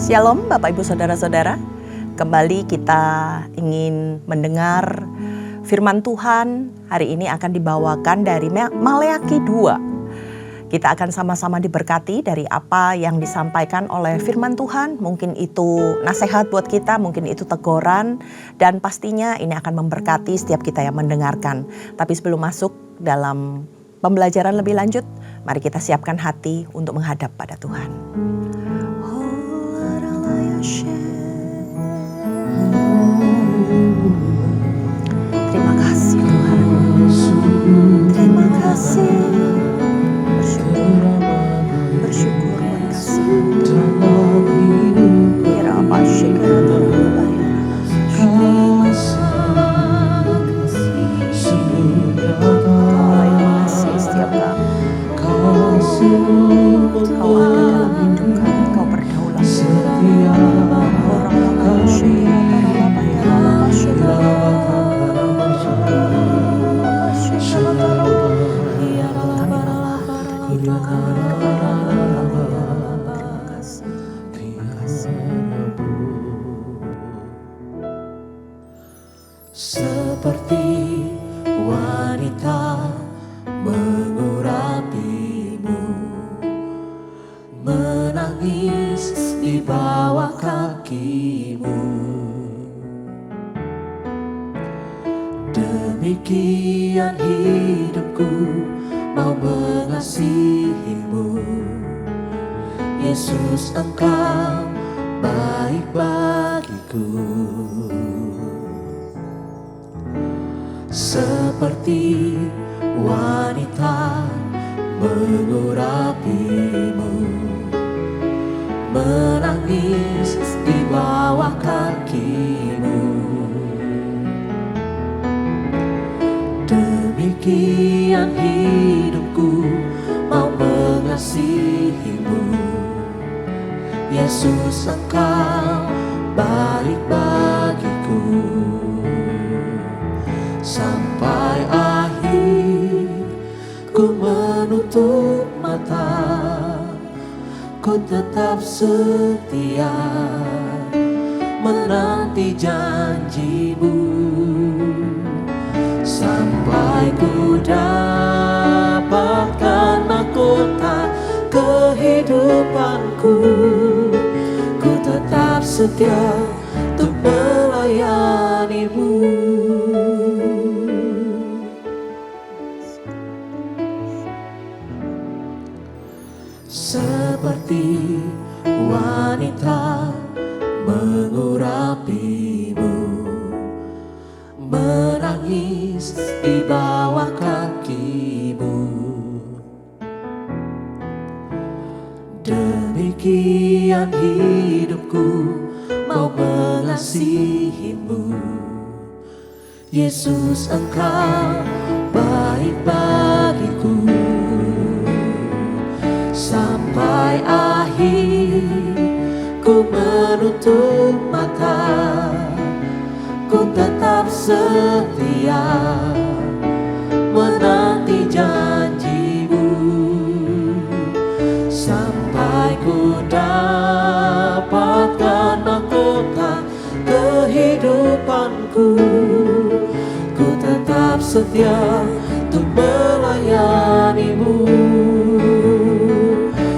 Shalom Bapak Ibu Saudara-saudara, kembali kita ingin mendengar firman Tuhan. Hari ini akan dibawakan dari Maleakhi 2. Kita akan sama-sama diberkati dari apa yang disampaikan oleh firman Tuhan. Mungkin itu nasihat buat kita, mungkin itu teguran, dan pastinya ini akan memberkati setiap kita yang mendengarkan. Tapi sebelum masuk dalam pembelajaran lebih lanjut, mari kita siapkan hati untuk menghadap pada Tuhan. Terima kasih Tuhan. Terima kasih. Bersyukur setiap kami. Kau ada dalam hidup kami, kau berdaulat. Seperti wanita mengurapimu, menangis di bawah kakimu, demikian hidupku mau mengasihimu. Yesus, Engkau baik bagiku. Seperti wanita mengurapimu, menangis di bawah kakimu, demikian hidupku mau mengasihimu. Yesus, Engkau baik bagiku. Sampai akhir ku menutup mata, ku tetap setia menanti janjimu. Sampai ku dapatkan mahkota kehidupanku, ku tetap setia untuk melayanimu. Seperti wanita mengurapimu, menangis di bawah kakimu, demikian hidupku mau mengasihimu. Yesus, Engkau baik bagiku. Sampai akhir ku menutup mata, ku tetap setia menanti janjimu. Sampai ku dapatkan mahkota kehidupanku, ku tetap setia untuk melayanimu.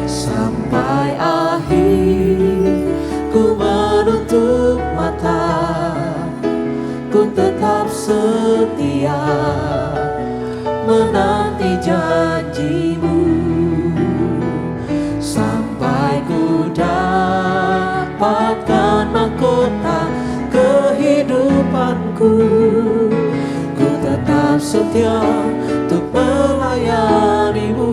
Sampai akhir ku menutup mata, ku tetap setia menanti janjimu. Sampai ku dapatkan mahkota kehidupanku, ku tetap setia untuk melayanimu.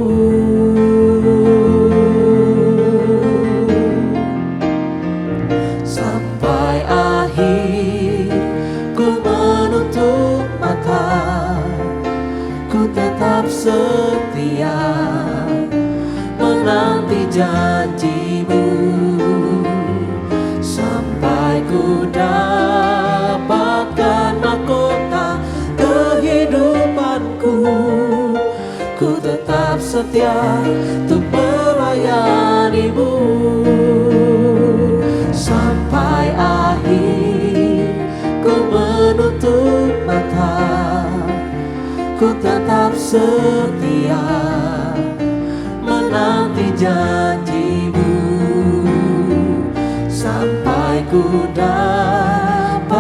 Sampai akhir ku menutup mata, ku tetap setia menanti janjimu. Sampai ku dapatkan mahkota kehidupanku, ku tetap setia untuk melayanimu. setia menanti janji-Mu sampai ku dapatkan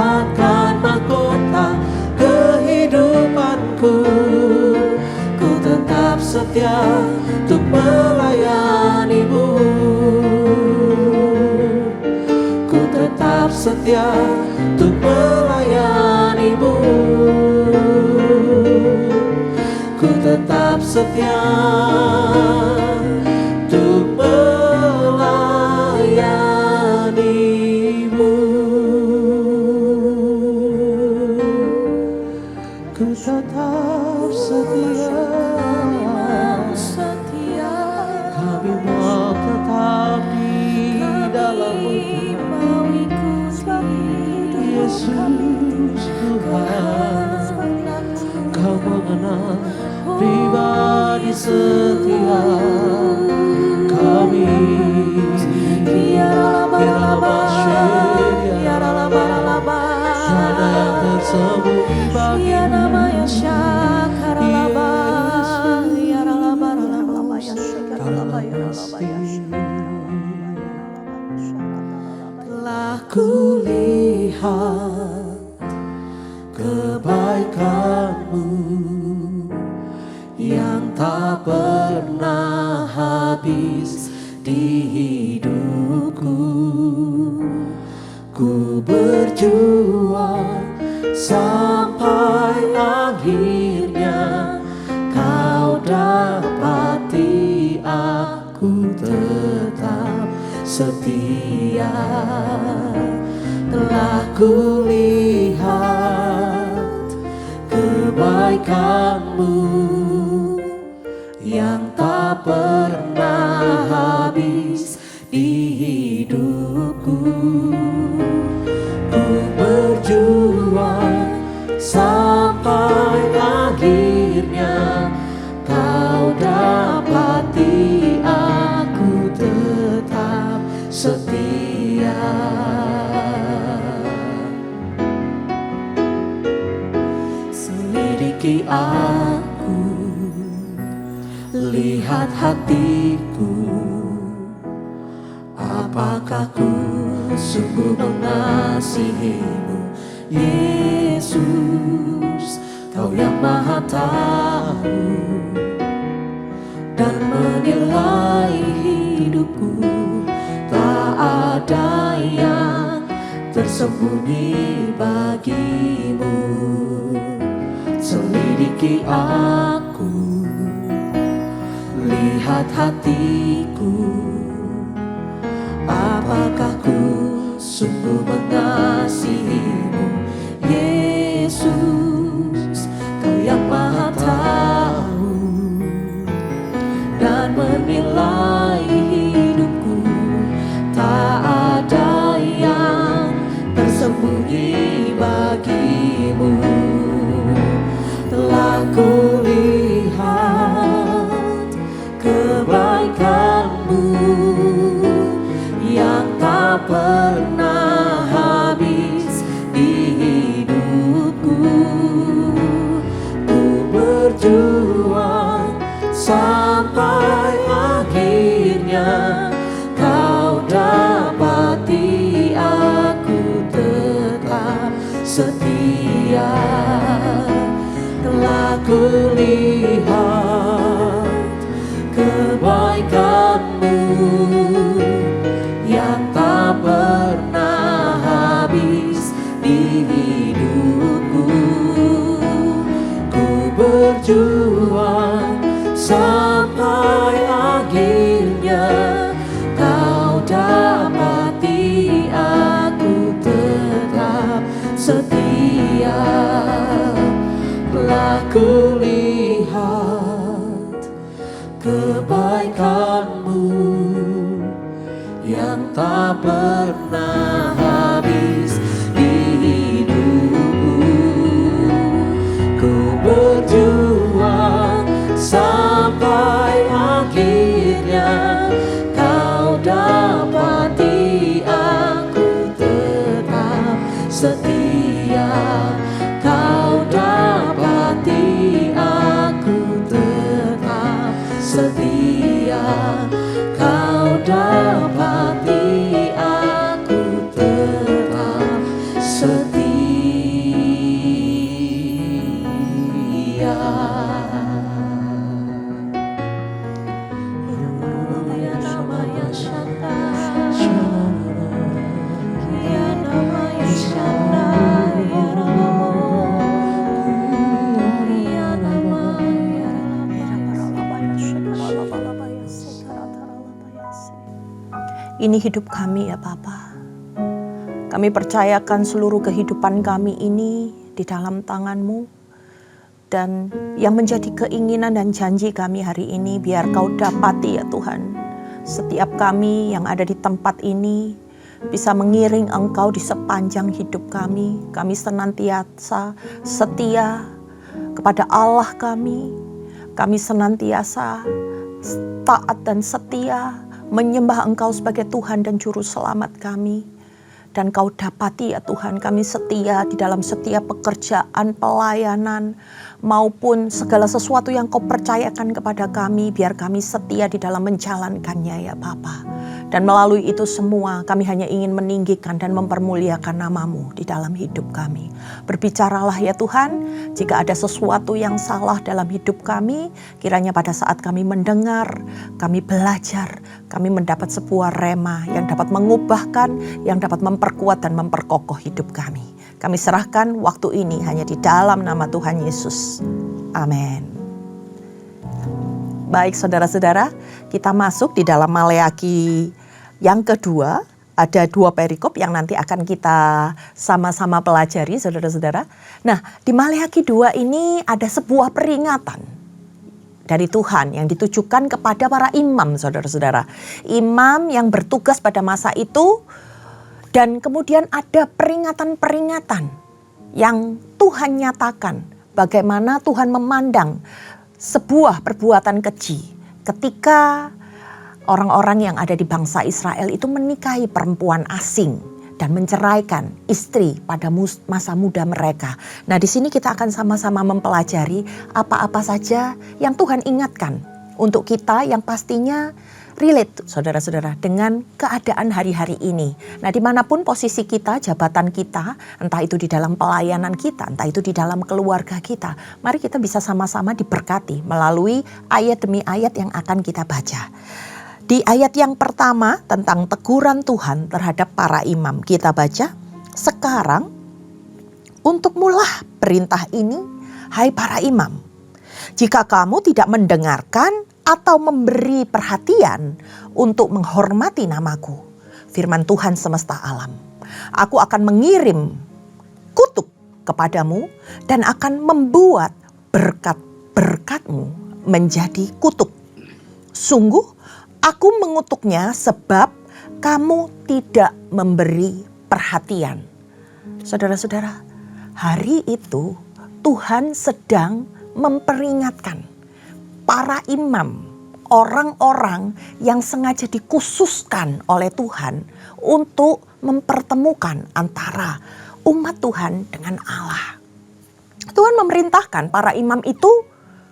mahkota kehidupanku. Ku tetap setia untuk melayani-Mu. Ku tetap setia untuk melayani-Mu. Ku tetap setia untuk melayani-Mu. Ku tetap setia, kami mau tetap di dalam-Mu Yesus Tuhan. Kau mengenal pribadi setia kami. Tiada yang tersembunyi bagi-Mu telah kulihat kebaikan-Mu yang tak pernah habis di hidupku. Ku berjuang sampai akhirnya Kau dapati aku tetap setia. Telah kulihat kebaikan-Mu yang tak pernah habis di hidupku. Ku berjuang sampai akhirnya Kau dapati aku tetap setia. Selidiki aku, lihat hatiku, apakah ku sungguh mengasihi-Mu Yesus. Kau yang Maha tahu dan menilai hidupku, tak ada yang tersembunyi bagi-Mu. Selidiki aku, lihat hatiku, apakah ku sungguh mengasihi-Mu Yesus. Kau yang Maha tahu dan menilai hidupku, tak ada yang tersembunyi bagi-Mu. Telah kulihat kebaikan-Mu yang tak pernah habis di hidupku. Ku berjuang sampai akhirnya Kau dapati aku tetap setia. Telah kulihat kebaikan-Mu yang tak pernah habis di hidupku. Ku berjuang sampai akhirnya Kau dapati aku tetap setia. Telah kulihat kebaikan-Mu yang tak pernah habis di hidupku. Ku berjuang sampai akhirnya Kau dapati aku tetap setia. Kau dapati aku Ini hidup kami ya Bapa. Kami percayakan seluruh kehidupan kami ini di dalam tangan-Mu. Dan yang menjadi keinginan dan janji kami hari ini, biar Kau dapati ya Tuhan. Setiap kami yang ada di tempat ini bisa mengiring Engkau di sepanjang hidup kami. Kami senantiasa setia kepada Allah kami. Kami senantiasa taat dan setia menyembah Engkau sebagai Tuhan dan Juru Selamat kami. Dan Kau dapati ya Tuhan, kami setia di dalam setiap pekerjaan, pelayanan, maupun segala sesuatu yang Kau percayakan kepada kami, biar kami setia di dalam menjalankannya ya Bapa. Dan melalui itu semua kami hanya ingin meninggikan dan mempermuliakan nama-Mu di dalam hidup kami. Berbicaralah ya Tuhan, jika ada sesuatu yang salah dalam hidup kami, kiranya pada saat kami mendengar, kami belajar, kami mendapat sebuah rema yang dapat mengubahkan, yang dapat memperkuat dan memperkokoh hidup kami. Kami serahkan waktu ini hanya di dalam nama Tuhan Yesus. Amin. Baik saudara-saudara, kita masuk di dalam Maleaki yang kedua. Ada 2 perikop yang nanti akan kita sama-sama pelajari saudara-saudara. Nah, di Maleaki 2 ini ada sebuah peringatan dari Tuhan yang ditujukan kepada para imam saudara-saudara. Imam yang bertugas pada masa itu, dan kemudian ada peringatan-peringatan yang Tuhan nyatakan bagaimana Tuhan memandang sebuah perbuatan keji ketika orang-orang yang ada di bangsa Israel itu menikahi perempuan asing dan menceraikan istri pada masa muda mereka. Nah, di sini kita akan sama-sama mempelajari apa-apa saja yang Tuhan ingatkan untuk kita yang pastinya relate saudara-saudara dengan keadaan hari-hari ini. Nah, dimanapun posisi kita, jabatan kita, entah itu di dalam pelayanan kita, entah itu di dalam keluarga kita, mari kita bisa sama-sama diberkati melalui ayat demi ayat yang akan kita baca. Di ayat yang pertama tentang teguran Tuhan terhadap para imam, kita baca, sekarang untukmulah perintah ini, hai para imam. Jika kamu tidak mendengarkan atau memberi perhatian untuk menghormati namaku, firman Tuhan semesta alam, aku akan mengirim kutuk kepadamu dan akan membuat berkat-berkatmu menjadi kutuk. Sungguh aku mengutuknya sebab kamu tidak memberi perhatian. Saudara-saudara, hari itu Tuhan sedang memperingatkan para imam, orang-orang yang sengaja dikhususkan oleh Tuhan untuk mempertemukan antara umat Tuhan dengan Allah. Tuhan memerintahkan para imam itu,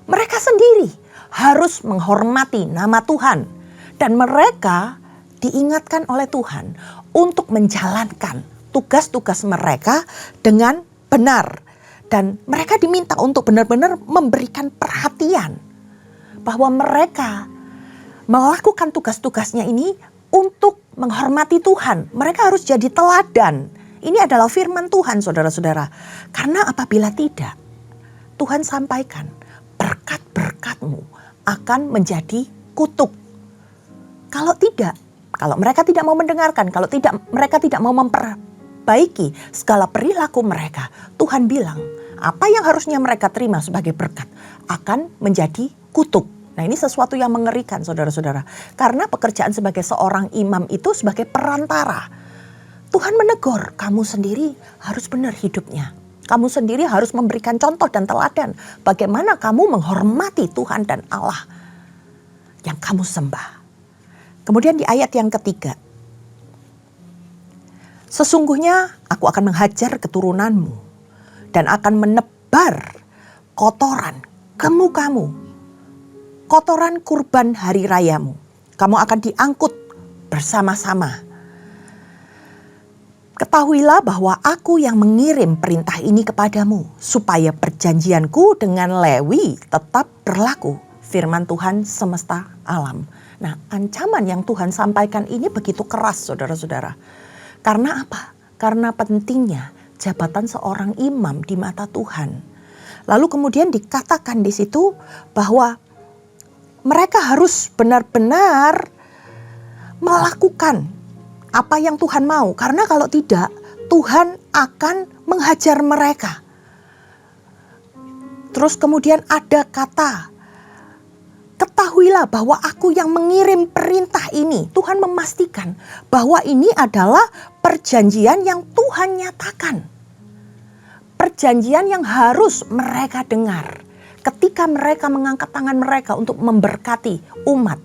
mereka sendiri harus menghormati nama Tuhan. Dan mereka diingatkan oleh Tuhan untuk menjalankan tugas-tugas mereka dengan benar. Dan mereka diminta untuk benar-benar memberikan perhatian bahwa mereka melakukan tugas-tugasnya ini untuk menghormati Tuhan. Mereka harus jadi teladan. Ini adalah firman Tuhan saudara-saudara. Karena apabila tidak, Tuhan sampaikan berkat-berkatmu akan menjadi kutuk. Kalau tidak, kalau mereka tidak mau mendengarkan, kalau mereka tidak mau memperbaiki segala perilaku mereka, Tuhan bilang apa yang harusnya mereka terima sebagai berkat akan menjadi kutuk. Nah, ini sesuatu yang mengerikan saudara-saudara. Karena pekerjaan sebagai seorang imam itu sebagai perantara. Tuhan menegur, kamu sendiri harus benar hidupnya. Kamu sendiri harus memberikan contoh dan teladan bagaimana kamu menghormati Tuhan dan Allah yang kamu sembah. Kemudian di ayat yang ketiga, sesungguhnya aku akan menghajar keturunanmu dan akan menebar kotoran ke mukamu, kotoran kurban hari rayamu. Kamu akan diangkut bersama-sama. Ketahuilah bahwa aku yang mengirim perintah ini kepadamu, supaya perjanjianku dengan Lewi tetap berlaku. Firman Tuhan semesta alam. Nah, ancaman yang Tuhan sampaikan ini begitu keras saudara-saudara. Karena apa? Karena pentingnya jabatan seorang imam di mata Tuhan. Lalu kemudian dikatakan di situ bahwa mereka harus benar-benar melakukan apa yang Tuhan mau. Karena kalau tidak, Tuhan akan menghajar mereka. Terus kemudian ada kata, ketahuilah bahwa aku yang mengirim perintah ini. Tuhan memastikan bahwa ini adalah perjanjian yang Tuhan nyatakan. Perjanjian yang harus mereka dengar. Ketika mereka mengangkat tangan mereka untuk memberkati umat,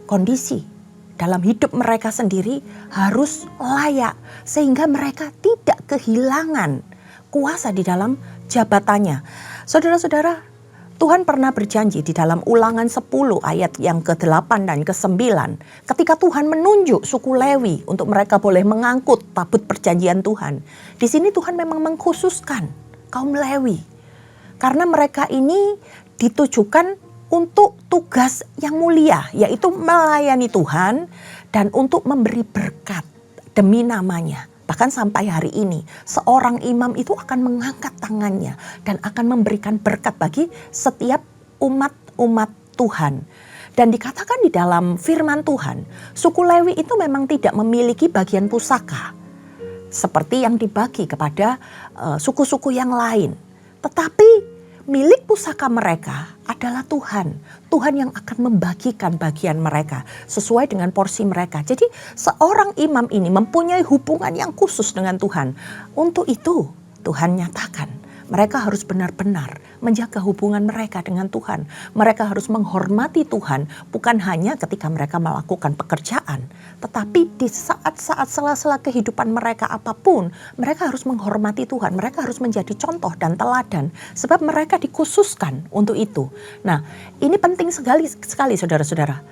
kondisi dalam hidup mereka sendiri harus layak. Sehingga mereka tidak kehilangan kuasa di dalam jabatannya. Saudara-saudara, Tuhan pernah berjanji di dalam Ulangan 10 ayat yang ke-8 dan ke-9. Ketika Tuhan menunjuk suku Lewi untuk mereka boleh mengangkut tabut perjanjian Tuhan. Di sini Tuhan memang mengkhususkan kaum Lewi. Karena mereka ini ditujukan untuk tugas yang mulia, yaitu melayani Tuhan dan untuk memberi berkat demi namanya. Bahkan sampai hari ini, seorang imam itu akan mengangkat tangannya dan akan memberikan berkat bagi setiap umat-umat Tuhan. Dan dikatakan di dalam firman Tuhan, suku Lewi itu memang tidak memiliki bagian pusaka seperti yang dibagi kepada suku-suku yang lain. Tetapi milik pusaka mereka adalah Tuhan. Tuhan yang akan membagikan bagian mereka sesuai dengan porsi mereka. Jadi seorang imam ini mempunyai hubungan yang khusus dengan Tuhan. Untuk itu Tuhan nyatakan mereka harus benar-benar menjaga hubungan mereka dengan Tuhan. Mereka harus menghormati Tuhan bukan hanya ketika mereka melakukan pekerjaan. Tetapi di saat-saat sela-sela kehidupan mereka apapun, mereka harus menghormati Tuhan. Mereka harus menjadi contoh dan teladan. Sebab mereka dikhususkan untuk itu. Nah, ini penting sekali saudara-saudara.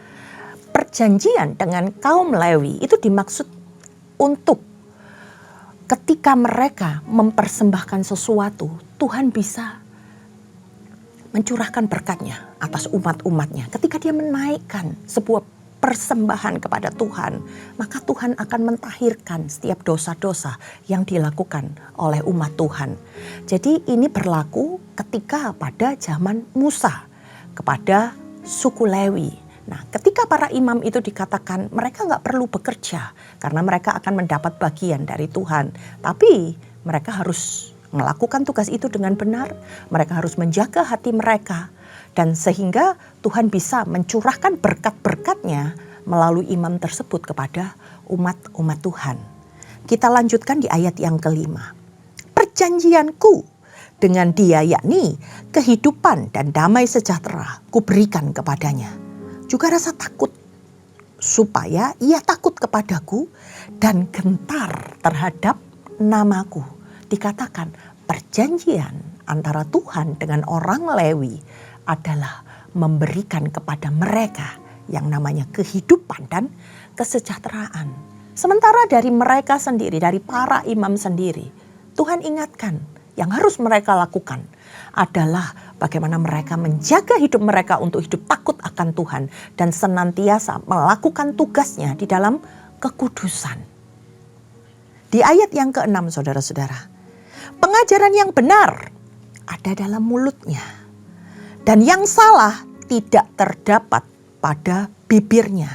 Perjanjian dengan kaum Lewi itu dimaksud untuk ketika mereka mempersembahkan sesuatu, Tuhan bisa mencurahkan berkatnya atas umat-umatnya. Ketika dia menaikkan sebuah persembahan kepada Tuhan, maka Tuhan akan mentahirkan setiap dosa-dosa yang dilakukan oleh umat Tuhan. Jadi ini berlaku ketika pada zaman Musa kepada suku Lewi. Nah, ketika para imam itu dikatakan mereka nggak perlu bekerja karena mereka akan mendapat bagian dari Tuhan. Tapi mereka harus melakukan tugas itu dengan benar. Mereka harus menjaga hati mereka. Dan sehingga Tuhan bisa mencurahkan berkat-berkatnya melalui imam tersebut kepada umat-umat Tuhan. Kita lanjutkan di ayat yang kelima. Perjanjianku dengan dia, yakni kehidupan dan damai sejahtera, kuberikan kepadanya. Juga rasa takut, supaya ia takut kepadaku dan gentar terhadap namaku. Dikatakan perjanjian antara Tuhan dengan orang Lewi adalah memberikan kepada mereka yang namanya kehidupan dan kesejahteraan. Sementara dari mereka sendiri, dari para imam sendiri, Tuhan ingatkan yang harus mereka lakukan adalah bagaimana mereka menjaga hidup mereka untuk hidup takut akan Tuhan dan senantiasa melakukan tugasnya di dalam kekudusan. Di ayat yang ke-6 saudara-saudara, pengajaran yang benar ada dalam mulutnya dan yang salah tidak terdapat pada bibirnya.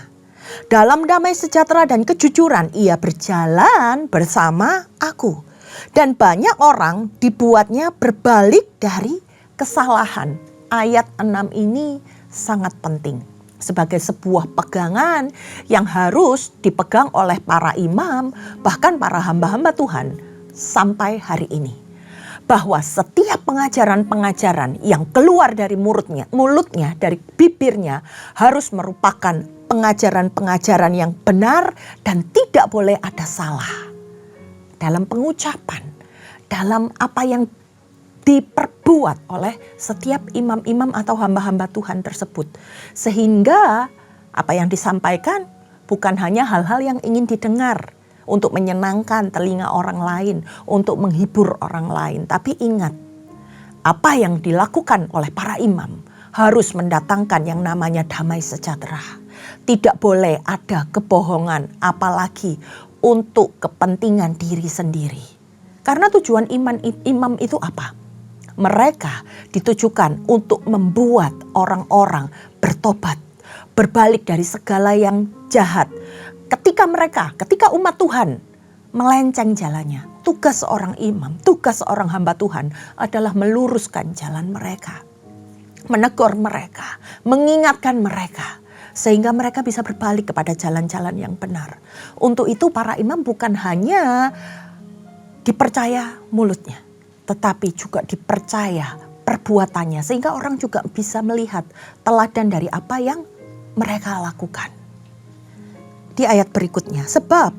Dalam damai sejahtera dan kejujuran ia berjalan bersama aku. Dan banyak orang dibuatnya berbalik dari kesalahan. Ayat 6 ini sangat penting. Sebagai sebuah pegangan yang harus dipegang oleh para imam, bahkan para hamba-hamba Tuhan sampai hari ini. Bahwa setiap pengajaran-pengajaran yang keluar dari mulutnya, dari bibirnya harus merupakan pengajaran-pengajaran yang benar dan tidak boleh ada salah. Dalam pengucapan, dalam apa yang diperbuat oleh setiap imam-imam atau hamba-hamba Tuhan tersebut. Sehingga apa yang disampaikan bukan hanya hal-hal yang ingin didengar untuk menyenangkan telinga orang lain, untuk menghibur orang lain. Tapi ingat, apa yang dilakukan oleh para imam harus mendatangkan yang namanya damai sejahtera. Tidak boleh ada kebohongan, apalagi untuk kepentingan diri sendiri. Karena tujuan imam itu apa? Mereka ditujukan untuk membuat orang-orang bertobat, berbalik dari segala yang jahat, ketika umat Tuhan melenceng jalannya, tugas seorang imam, tugas seorang hamba Tuhan adalah meluruskan jalan mereka, menegur mereka, mengingatkan mereka, sehingga mereka bisa berbalik kepada jalan-jalan yang benar. Untuk itu para imam bukan hanya dipercaya mulutnya, tetapi juga dipercaya perbuatannya, sehingga orang juga bisa melihat teladan dari apa yang mereka lakukan. Di ayat berikutnya, sebab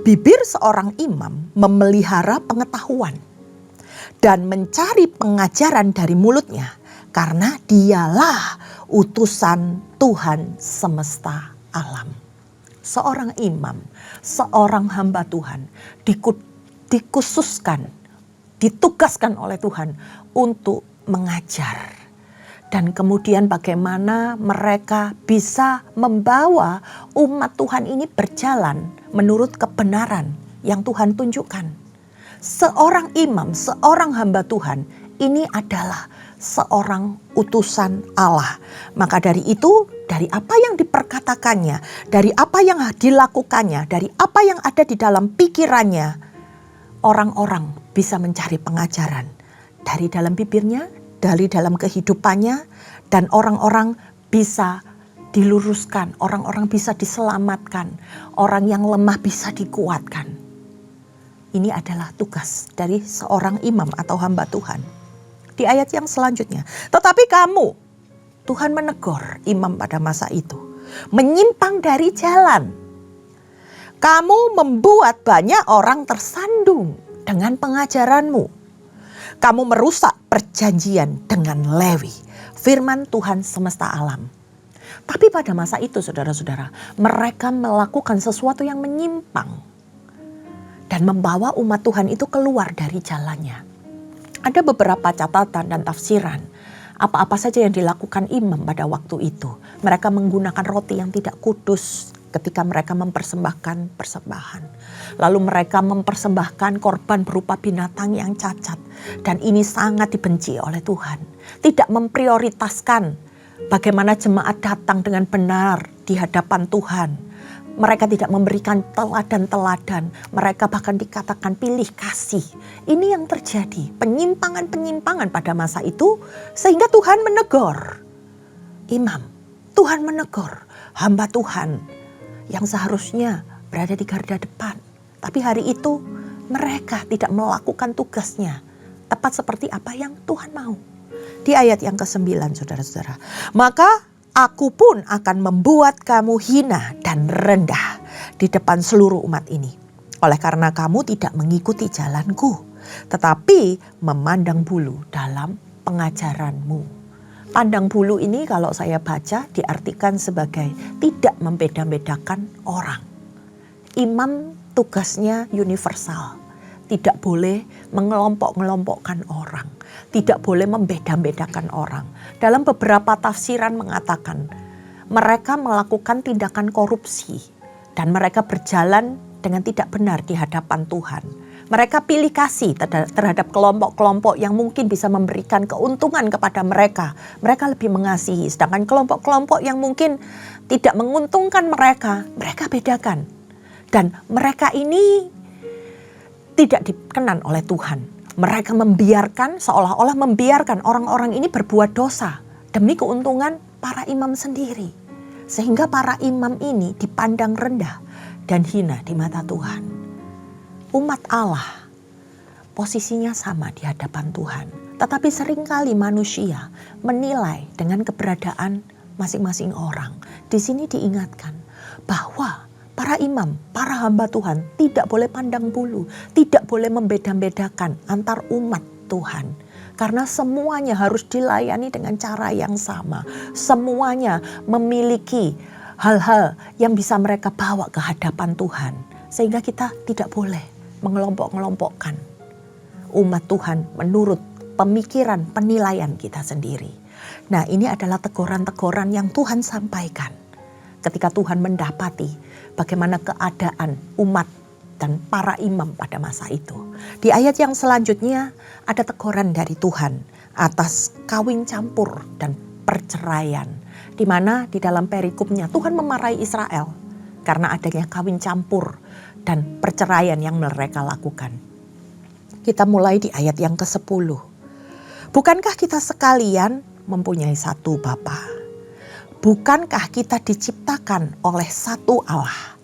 bibir seorang imam memelihara pengetahuan dan mencari pengajaran dari mulutnya, karena dialah utusan Tuhan semesta alam. Seorang imam, seorang hamba Tuhan dikhususkan, ditugaskan oleh Tuhan untuk mengajar. Dan kemudian bagaimana mereka bisa membawa umat Tuhan ini berjalan menurut kebenaran yang Tuhan tunjukkan. Seorang imam, seorang hamba Tuhan, ini adalah seorang utusan Allah. Maka dari itu, dari apa yang diperkatakannya, dari apa yang dilakukannya, dari apa yang ada di dalam pikirannya, orang-orang bisa mencari pengajaran dari dalam bibirnya, dari dalam kehidupannya, dan orang-orang bisa diluruskan, orang-orang bisa diselamatkan, orang yang lemah bisa dikuatkan. Ini adalah tugas dari seorang imam atau hamba Tuhan. Di ayat yang selanjutnya, tetapi kamu, Tuhan menegur imam pada masa itu, menyimpang dari jalan. Kamu membuat banyak orang tersandung dengan pengajaranmu. Kamu merusak perjanjian dengan Lewi, firman Tuhan semesta alam. Tapi pada masa itu saudara-saudara, mereka melakukan sesuatu yang menyimpang dan membawa umat Tuhan itu keluar dari jalannya. Ada beberapa catatan dan tafsiran apa-apa saja yang dilakukan imam pada waktu itu. Mereka menggunakan roti yang tidak kudus ketika mereka mempersembahkan persembahan. Lalu mereka mempersembahkan korban berupa binatang yang cacat. Dan ini sangat dibenci oleh Tuhan. Tidak memprioritaskan bagaimana jemaat datang dengan benar di hadapan Tuhan. Mereka tidak memberikan teladan-teladan. Mereka bahkan dikatakan pilih kasih. Ini yang terjadi. Penyimpangan-penyimpangan pada masa itu. Sehingga Tuhan menegur imam. Tuhan menegur hamba Tuhan yang seharusnya berada di garda depan. Tapi hari itu mereka tidak melakukan tugasnya tepat seperti apa yang Tuhan mau. Di ayat yang ke-9 saudara-saudara. Maka aku pun akan membuat kamu hina dan rendah di depan seluruh umat ini. Oleh karena kamu tidak mengikuti jalanku, tetapi memandang bulu dalam pengajaranmu. Pandang bulu ini kalau saya baca diartikan sebagai tidak membeda-bedakan orang. Imam tugasnya universal. Tidak boleh mengelompok-ngelompokkan orang. Tidak boleh membeda-bedakan orang. Dalam beberapa tafsiran mengatakan mereka melakukan tindakan korupsi. Dan mereka berjalan dengan tidak benar di hadapan Tuhan. Mereka pilih kasih terhadap kelompok-kelompok yang mungkin bisa memberikan keuntungan kepada mereka. Mereka lebih mengasihi. Sedangkan kelompok-kelompok yang mungkin tidak menguntungkan mereka, mereka bedakan. Dan mereka ini tidak dikenan oleh Tuhan. Mereka membiarkan, seolah-olah membiarkan orang-orang ini berbuat dosa demi keuntungan para imam sendiri. Sehingga para imam ini dipandang rendah dan hina di mata Tuhan. Umat Allah posisinya sama di hadapan Tuhan. Tetapi seringkali manusia menilai dengan keberadaan masing-masing orang. Di sini diingatkan bahwa para imam, para hamba Tuhan tidak boleh pandang bulu. Tidak boleh membeda-bedakan antar umat Tuhan. Karena semuanya harus dilayani dengan cara yang sama. Semuanya memiliki hal-hal yang bisa mereka bawa ke hadapan Tuhan. Sehingga kita tidak boleh mengelompok-ngelompokkan umat Tuhan menurut pemikiran penilaian kita sendiri. Nah, ini adalah teguran-teguran yang Tuhan sampaikan ketika Tuhan mendapati bagaimana keadaan umat dan para imam pada masa itu. Di ayat yang selanjutnya ada teguran dari Tuhan atas kawin campur dan perceraian, di mana di dalam perikopnya Tuhan memarahi Israel karena adanya kawin campur dan perceraian yang mereka lakukan. Kita mulai di ayat yang ke-10. Bukankah kita sekalian mempunyai satu Bapa? Bukankah kita diciptakan oleh satu Allah?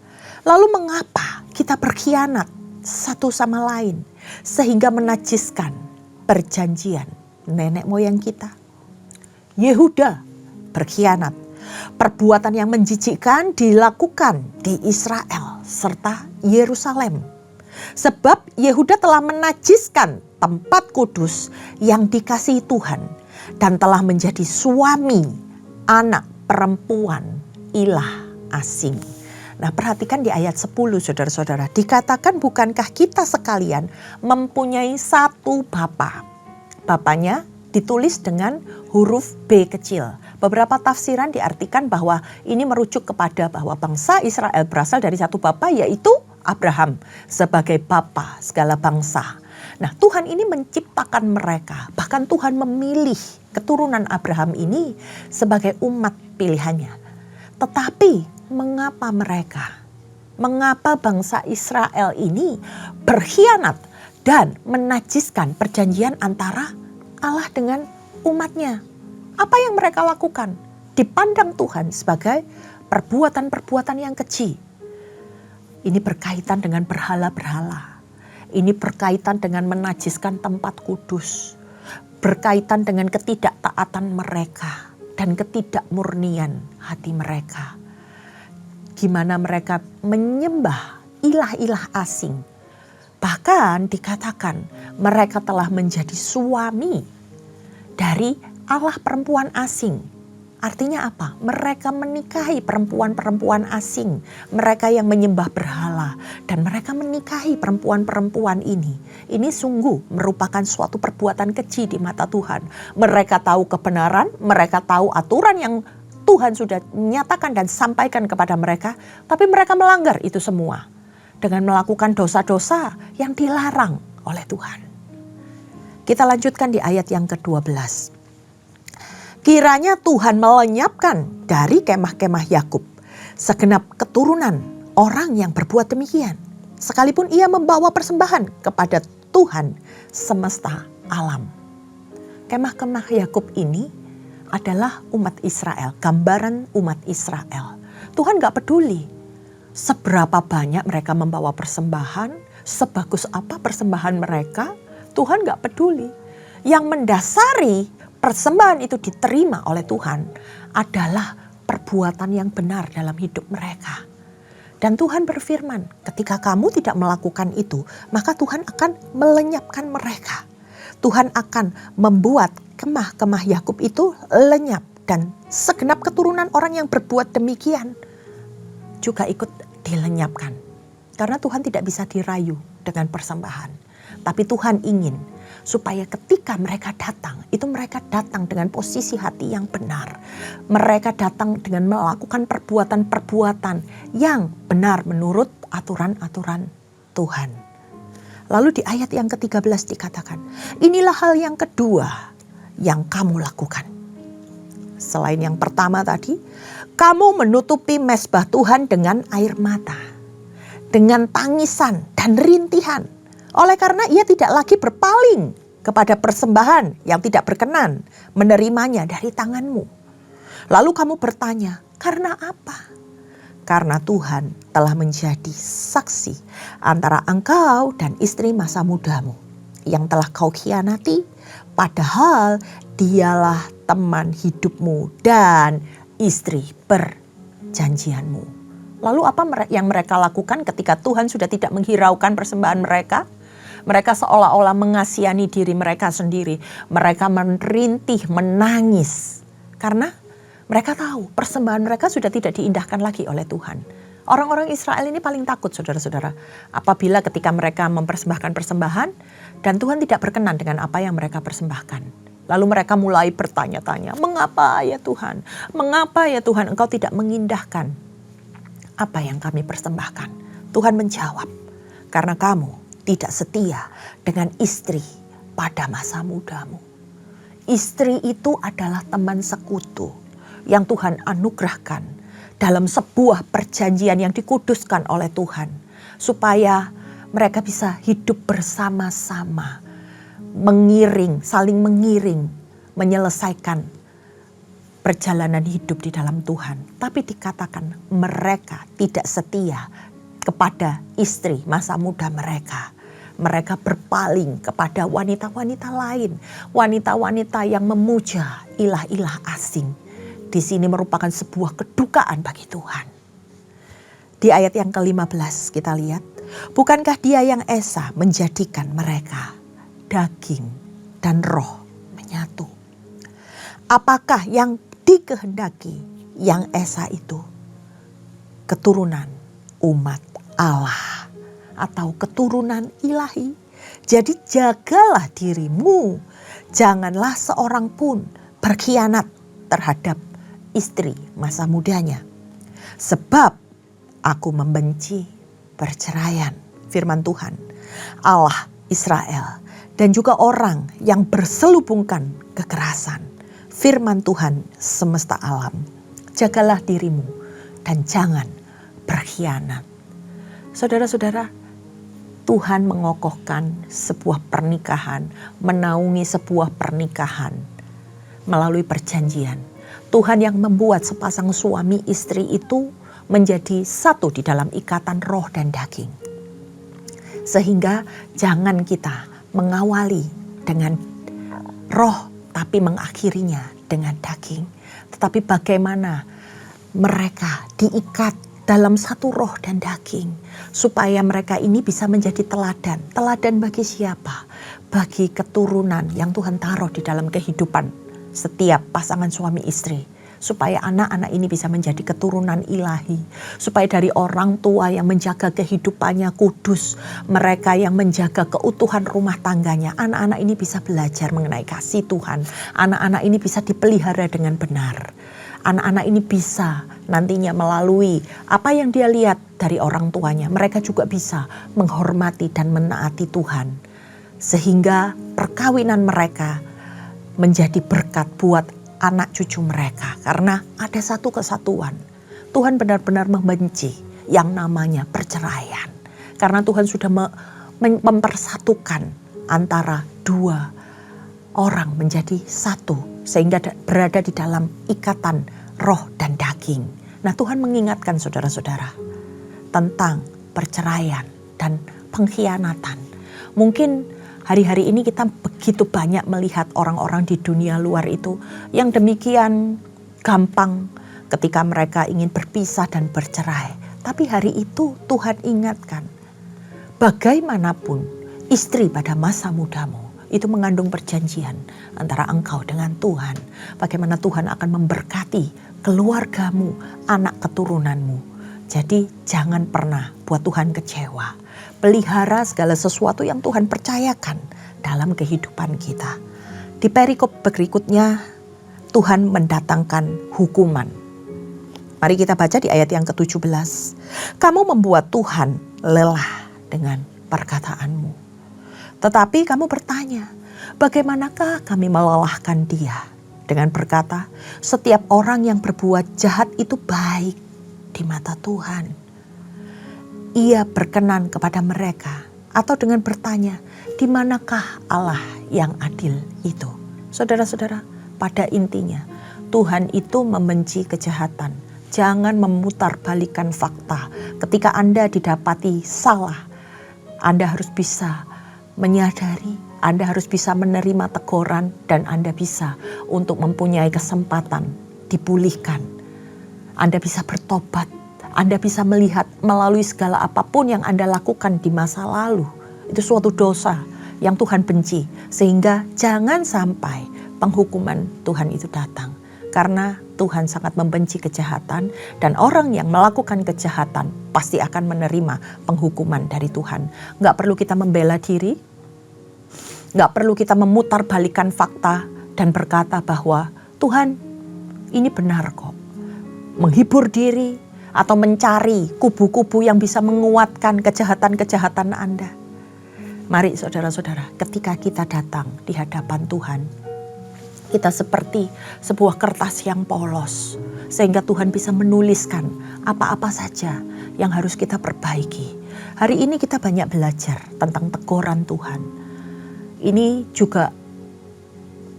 Lalu mengapa kita berkhianat satu sama lain sehingga menajiskan perjanjian nenek moyang kita? Yehuda berkhianat. Perbuatan yang menjijikkan dilakukan di Israel serta Yerusalem. Sebab Yehuda telah menajiskan tempat kudus yang dikasihi Tuhan dan telah menjadi suami anak perempuan ilah asing. Nah, perhatikan di ayat 10 saudara-saudara. Dikatakan bukankah kita sekalian mempunyai satu Bapa? Bapanya ditulis dengan huruf B kecil. Beberapa tafsiran diartikan bahwa ini merujuk kepada bahwa bangsa Israel berasal dari satu bapa, yaitu Abraham sebagai bapa segala bangsa. Nah, Tuhan ini menciptakan mereka. Bahkan Tuhan memilih keturunan Abraham ini sebagai umat pilihannya. Tetapi mengapa bangsa Israel ini berkhianat dan menajiskan perjanjian antara Allah dengan umatnya? Apa yang mereka lakukan dipandang Tuhan sebagai perbuatan-perbuatan yang keji. Ini berkaitan dengan berhala-berhala. Ini berkaitan dengan menajiskan tempat kudus. Berkaitan dengan ketidaktaatan mereka dan ketidakmurnian hati mereka. Gimana mereka menyembah ilah-ilah asing. Bahkan dikatakan mereka telah menjadi suami dari Allah perempuan asing. Artinya apa? Mereka menikahi perempuan-perempuan asing. Mereka yang menyembah berhala. Dan mereka menikahi perempuan-perempuan ini. Ini sungguh merupakan suatu perbuatan keji di mata Tuhan. Mereka tahu kebenaran, mereka tahu aturan yang Tuhan sudah nyatakan dan sampaikan kepada mereka. Tapi mereka melanggar itu semua. Dengan melakukan dosa-dosa yang dilarang oleh Tuhan. Kita lanjutkan di ayat yang ke-12. Kiranya Tuhan melenyapkan dari kemah-kemah Yakub segenap keturunan orang yang berbuat demikian. Sekalipun ia membawa persembahan kepada Tuhan semesta alam. Kemah-kemah Yakub ini adalah umat Israel, gambaran umat Israel. Tuhan gak peduli seberapa banyak mereka membawa persembahan, sebagus apa persembahan mereka, Tuhan gak peduli. Yang mendasari persembahan itu diterima oleh Tuhan adalah perbuatan yang benar dalam hidup mereka. Dan Tuhan berfirman, ketika kamu tidak melakukan itu, maka Tuhan akan melenyapkan mereka. Tuhan akan membuat kemah-kemah Yakub itu lenyap. Dan segenap keturunan orang yang berbuat demikian juga ikut dilenyapkan. Karena Tuhan tidak bisa dirayu dengan persembahan. Tapi Tuhan ingin supaya ketika mereka datang, itu mereka datang dengan posisi hati yang benar. Mereka datang dengan melakukan perbuatan-perbuatan yang benar menurut aturan-aturan Tuhan. Lalu di ayat yang ke-13 dikatakan, inilah hal yang kedua yang kamu lakukan. Selain yang pertama tadi, kamu menutupi mezbah Tuhan dengan air mata, dengan tangisan dan rintihan. Oleh karena ia tidak lagi berpaling kepada persembahan yang tidak berkenan menerimanya dari tanganmu. Lalu kamu bertanya, karena apa? Karena Tuhan telah menjadi saksi antara engkau dan istri masa mudamu yang telah kau khianati, padahal dialah teman hidupmu dan istri perjanjianmu. Lalu apa yang mereka lakukan ketika Tuhan sudah tidak menghiraukan persembahan mereka? Mereka seolah-olah mengasihani diri mereka sendiri. Mereka merintih, menangis. Karena mereka tahu persembahan mereka sudah tidak diindahkan lagi oleh Tuhan. Orang-orang Israel ini paling takut saudara-saudara. Apabila ketika mereka mempersembahkan persembahan dan Tuhan tidak berkenan dengan apa yang mereka persembahkan. Lalu mereka mulai bertanya-tanya, mengapa ya Tuhan? Mengapa ya Tuhan engkau tidak mengindahkan apa yang kami persembahkan? Tuhan menjawab, karena kamu tidak setia dengan istri pada masa mudamu. Istri itu adalah teman sekutu yang Tuhan anugerahkan dalam sebuah perjanjian yang dikuduskan oleh Tuhan, supaya mereka bisa hidup bersama-sama, saling mengiring, menyelesaikan perjalanan hidup di dalam Tuhan. Tapi dikatakan mereka tidak setia kepada istri masa muda mereka. Mereka berpaling kepada wanita-wanita lain, wanita-wanita yang memuja ilah-ilah asing. Di sini merupakan sebuah kedukaan bagi Tuhan. Di ayat yang ke-15 kita lihat, bukankah Dia yang esa menjadikan mereka daging dan roh menyatu? Apakah yang dikehendaki yang esa itu? Keturunan umat Allah atau keturunan ilahi. Jadi jagalah dirimu, janganlah seorang pun berkhianat terhadap istri masa mudanya. Sebab aku membenci perceraian, firman Tuhan, Allah Israel, dan juga orang yang berselubungkan kekerasan, firman Tuhan semesta alam. Jagalah dirimu dan jangan berkhianat. Saudara-saudara, Tuhan mengokohkan sebuah pernikahan, menaungi sebuah pernikahan melalui perjanjian. Tuhan yang membuat sepasang suami istri itu menjadi satu di dalam ikatan roh dan daging. Sehingga jangan kita mengawali dengan roh tapi mengakhirinya dengan daging. Tetapi bagaimana mereka diikat dalam satu roh dan daging, supaya mereka ini bisa menjadi teladan. Teladan bagi siapa? Bagi keturunan yang Tuhan taruh di dalam kehidupan setiap pasangan suami istri. Supaya anak-anak ini bisa menjadi keturunan ilahi. Supaya dari orang tua yang menjaga kehidupannya kudus, mereka yang menjaga keutuhan rumah tangganya, anak-anak ini bisa belajar mengenai kasih Tuhan. Anak-anak ini bisa dipelihara dengan benar. Anak-anak ini bisa nantinya melalui apa yang dia lihat dari orang tuanya. Mereka juga bisa menghormati dan menaati Tuhan. Sehingga perkawinan mereka menjadi berkat buat anak cucu mereka. Karena ada satu kesatuan. Tuhan benar-benar membenci yang namanya perceraian. Karena Tuhan sudah mempersatukan antara dua orang menjadi satu. Sehingga berada di dalam ikatan roh dan daging. Nah, Tuhan mengingatkan saudara-saudara tentang perceraian dan pengkhianatan. Mungkin hari-hari ini kita begitu banyak melihat orang-orang di dunia luar itu yang demikian gampang ketika mereka ingin berpisah dan bercerai. Tapi hari itu Tuhan ingatkan, bagaimanapun istri pada masa mudamu itu mengandung perjanjian antara engkau dengan Tuhan. Bagaimana Tuhan akan memberkati keluargamu, anak keturunanmu. Jadi jangan pernah buat Tuhan kecewa. Pelihara segala sesuatu yang Tuhan percayakan dalam kehidupan kita. Di perikop berikutnya, Tuhan mendatangkan hukuman. Mari kita baca di ayat yang ke-17. Kamu membuat Tuhan lelah dengan perkataanmu. Tetapi kamu bertanya, bagaimanakah kami melelahkan Dia? Dengan berkata, setiap orang yang berbuat jahat itu baik di mata Tuhan. Ia berkenan kepada mereka. Atau dengan bertanya, di manakah Allah yang adil itu? Saudara-saudara, pada intinya Tuhan itu membenci kejahatan. Jangan memutarbalikkan fakta. Ketika Anda didapati salah, Anda harus bisa menyadari, Anda harus bisa menerima teguran, dan Anda bisa untuk mempunyai kesempatan dipulihkan. Anda bisa bertobat, Anda bisa melihat melalui segala apapun yang Anda lakukan di masa lalu. Itu suatu dosa yang Tuhan benci, sehingga jangan sampai penghukuman Tuhan itu datang. Karena Tuhan sangat membenci kejahatan, dan orang yang melakukan kejahatan pasti akan menerima penghukuman dari Tuhan. Gak perlu kita membela diri, gak perlu kita memutarbalikkan fakta dan berkata bahwa Tuhan ini benar kok. Menghibur diri atau mencari kubu-kubu yang bisa menguatkan kejahatan-kejahatan Anda. Mari saudara-saudara, ketika kita datang di hadapan Tuhan, kita seperti sebuah kertas yang polos. sehingga Tuhan bisa menuliskan apa-apa saja yang harus kita perbaiki. Hari ini kita banyak belajar tentang teguran Tuhan. Ini juga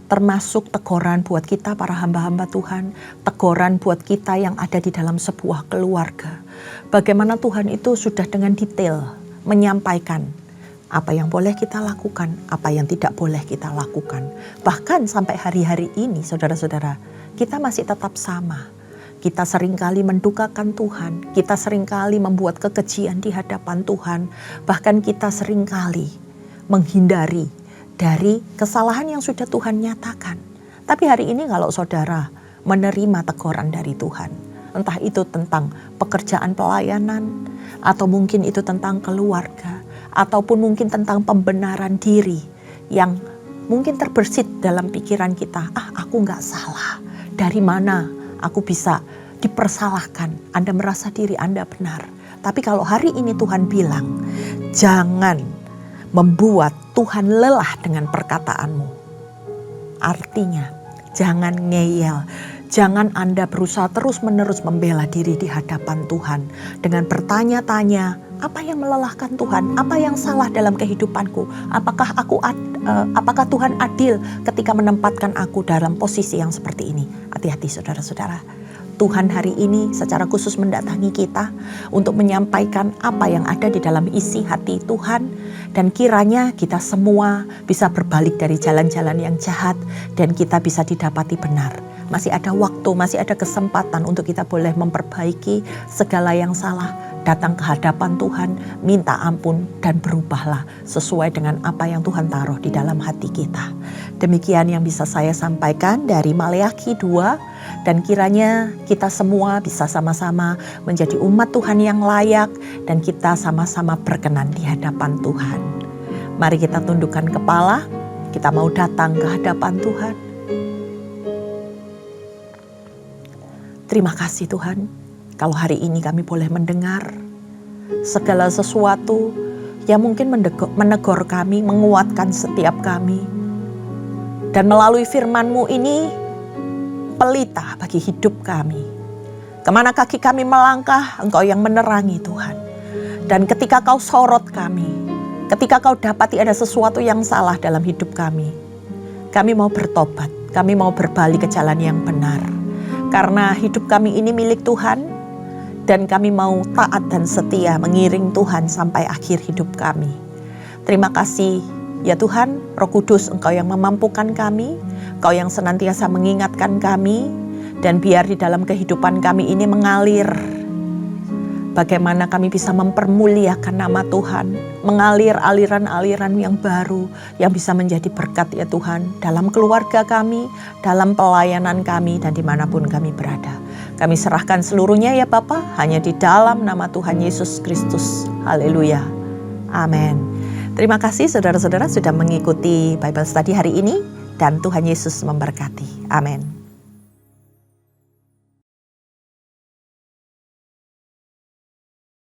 termasuk teguran buat kita para hamba-hamba Tuhan, teguran buat kita yang ada di dalam sebuah keluarga. Bagaimana Tuhan itu sudah dengan detail menyampaikan apa yang boleh kita lakukan, apa yang tidak boleh kita lakukan. Bahkan sampai hari-hari ini saudara-saudara, kita masih tetap sama. Kita seringkali mendukakan Tuhan, kita seringkali membuat kekejian di hadapan Tuhan, bahkan kita seringkali menghindari dari kesalahan yang sudah Tuhan nyatakan. Tapi hari ini kalau saudara menerima teguran dari Tuhan, entah itu tentang pekerjaan pelayanan, atau mungkin itu tentang keluarga, ataupun mungkin tentang pembenaran diri yang mungkin terbersit dalam pikiran kita, aku gak salah, dari mana aku bisa dipersalahkan, Anda merasa diri Anda benar. Tapi kalau hari ini Tuhan bilang, jangan membuat Tuhan lelah dengan perkataanmu. Artinya, jangan ngeyel. Jangan Anda berusaha terus-menerus membela diri di hadapan Tuhan dengan bertanya-tanya, apa yang melelahkan Tuhan? Apa yang salah dalam kehidupanku? Apakah Tuhan adil ketika menempatkan aku dalam posisi yang seperti ini? Hati-hati saudara-saudara. Tuhan hari ini secara khusus mendatangi kita untuk menyampaikan apa yang ada di dalam isi hati Tuhan. Dan kiranya kita semua bisa berbalik dari jalan-jalan yang jahat dan kita bisa didapati benar. Masih ada waktu, masih ada kesempatan untuk kita boleh memperbaiki segala yang salah. Datang ke hadapan Tuhan, minta ampun dan berubahlah sesuai dengan apa yang Tuhan taruh di dalam hati kita. Demikian yang bisa saya sampaikan dari Maleakhi 2, dan kiranya kita semua bisa sama-sama menjadi umat Tuhan yang layak dan kita sama-sama berkenan di hadapan Tuhan. Mari kita tundukkan kepala, kita mau datang ke hadapan Tuhan. Terima kasih Tuhan, kalau hari ini kami boleh mendengar segala sesuatu yang mungkin menegur kami, menguatkan setiap kami. Dan melalui firman-Mu ini pelita bagi hidup kami. Kemana kaki kami melangkah, Engkau yang menerangi Tuhan. Dan ketika Kau sorot kami, ketika Kau dapati ada sesuatu yang salah dalam hidup kami mau bertobat, kami mau berbalik ke jalan yang benar. Karena hidup kami ini milik Tuhan, dan kami mau taat dan setia mengiring Tuhan sampai akhir hidup kami. Terima kasih ya Tuhan, Roh Kudus Engkau yang memampukan kami, Engkau yang senantiasa mengingatkan kami, dan biar di dalam kehidupan kami ini mengalir. Bagaimana kami bisa mempermuliakan nama Tuhan, mengalir aliran-aliran yang baru yang bisa menjadi berkat ya Tuhan dalam keluarga kami, dalam pelayanan kami, dan dimanapun kami berada. Kami serahkan seluruhnya ya Bapa, hanya di dalam nama Tuhan Yesus Kristus. Haleluya. Amin. Terima kasih saudara-saudara sudah mengikuti Bible Study hari ini, dan Tuhan Yesus memberkati. Amin.